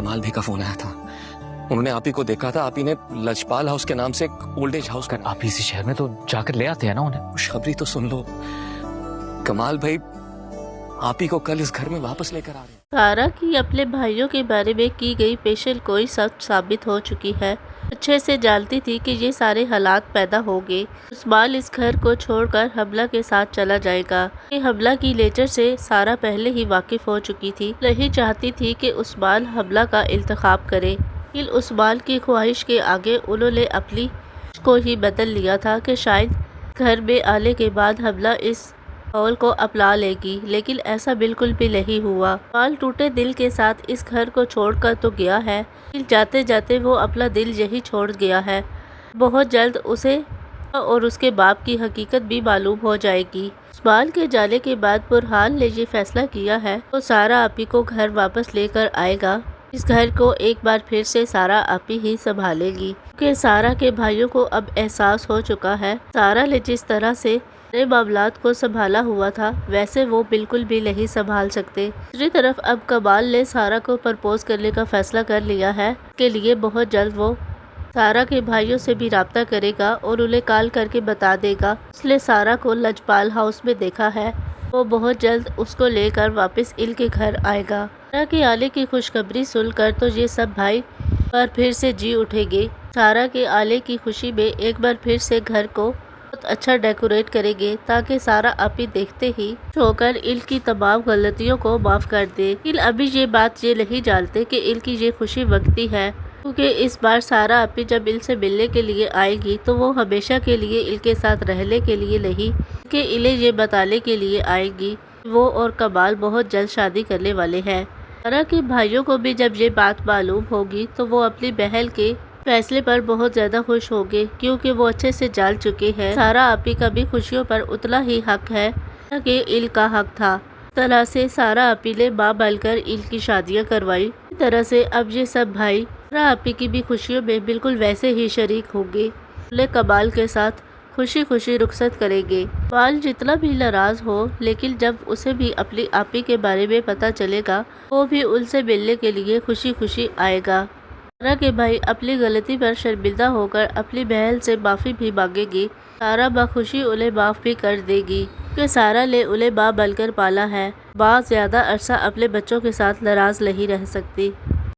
کمال بھائی کا فون آیا تھا. انہوں نے آپ ہی کو دیکھا تھا. آپ ہی نے لجپال ہاؤس کے نام سے ایک اولڈ ایج ہاؤس اگر آپ اسی شہر میں تو جا کر لے آتے ہیں نا انہیں. خوشخبری تو سن لو. کمال بھائی آپ ہی کو کل اس گھر میں واپس لے کر آ رہے ہیں. سارا کی اپنے بھائیوں کے بارے میں کی گئی پیشن گوئی سچ ثابت ہو چکی ہے. اچھے سے جانتی تھی کہ یہ سارے حالات پیدا ہوں گے. عثمان اس گھر کو چھوڑ کر حملہ کے ساتھ چلا جائے گا. یہ حملہ کی نیچر سے سارا پہلے ہی واقف ہو چکی تھی. نہیں چاہتی تھی کہ عثمان حملہ کا انتخاب کرے. لیکن عثمان کی خواہش کے آگے انہوں نے اپنی کو ہی بدل لیا تھا کہ شاید گھر میں آنے کے بعد حملہ اس ماحول کو اپنا لے گی. لیکن ایسا بالکل بھی نہیں ہوا. عثمان ٹوٹے دل کے ساتھ اس گھر کو چھوڑ کر تو گیا ہے، لیکن جاتے جاتے وہ اپنا دل یہی چھوڑ گیا ہے. بہت جلد اسے اور اس کے باپ کی حقیقت بھی معلوم ہو جائے گی. عثمان کے جانے کے بعد برہان نے یہ فیصلہ کیا ہے تو سارا آپی کو گھر واپس لے کر آئے گا. اس گھر کو ایک بار پھر سے سارا آپی ہی سنبھالے گی، کیونکہ سارا کے بھائیوں کو اب احساس ہو چکا ہے سارا نے جس طرح سے سارے معاملات کو سنبھالا ہوا تھا ویسے وہ بالکل بھی نہیں سنبھال سکتے. دوسری طرف اب کمال نے سارا کو پرپوز کرنے کا فیصلہ کر لیا ہے. اس کے لیے بہت جلد وہ سارا کے بھائیوں سے بھی رابطہ کرے گا اور انہیں کال کر کے بتا دے گا اس نے سارا کو لجپال ہاؤس میں دیکھا ہے. وہ بہت جلد اس کو لے کر واپس ان کے گھر آئے گا. سارا کے آنے کی خوشخبری سن کر تو یہ سب بھائی بار پھر سے جی اٹھے گے. سارا کے آنے کی خوشی میں ایک بار پھر سے گھر کو بہت اچھا ڈیکوریٹ کریں گے تاکہ سارا آپی دیکھتے ہی خوش ہو کر ان کی تمام غلطیوں کو معاف کر دے. لیکن ابھی یہ بات یہ نہیں جانتے کہ ان کی یہ خوشی وقتی ہے، کیونکہ اس بار سارا آپی جب ان سے ملنے کے لیے آئے گی تو وہ ہمیشہ کے لیے ان کے ساتھ رہنے کے لیے نہیں کہ انہیں یہ بتانے کے لیے آئے گی وہ اور کمال بہت جلد شادی کرنے والے ہیں. سارا کے بھائیوں کو بھی جب یہ بات معلوم ہوگی تو وہ اپنی بہن کے فیصلے پر بہت زیادہ خوش ہوں گے، کیونکہ وہ اچھے سے جان چکے ہیں سارا آپی کا بھی خوشیوں پر اتنا ہی حق ہے کہ ان کا حق تھا. اس طرح سے سارا آپی نے ماں بن کر ان کی شادیاں کروائی. اسی طرح سے اب یہ سب بھائی سارا آپی کی بھی خوشیوں میں بالکل ویسے ہی شریک ہوں گے. انہیں کمال کے ساتھ خوشی خوشی رخصت کریں گے. کمال جتنا بھی ناراض ہو لیکن جب اسے بھی اپنی آپی کے بارے میں پتہ چلے گا وہ بھی ان سے ملنے کے لیے خوشی خوشی آئے گا. سارا کے بھائی اپنی غلطی پر شرمندہ ہو کر اپنی بہن سے معافی بھی مانگے گی. سارا بخوشی انہیں معاف بھی کر دے گی کہ سارا نے انہیں ماں بن کر پالا ہے. ماں زیادہ عرصہ اپنے بچوں کے ساتھ ناراض نہیں رہ سکتی.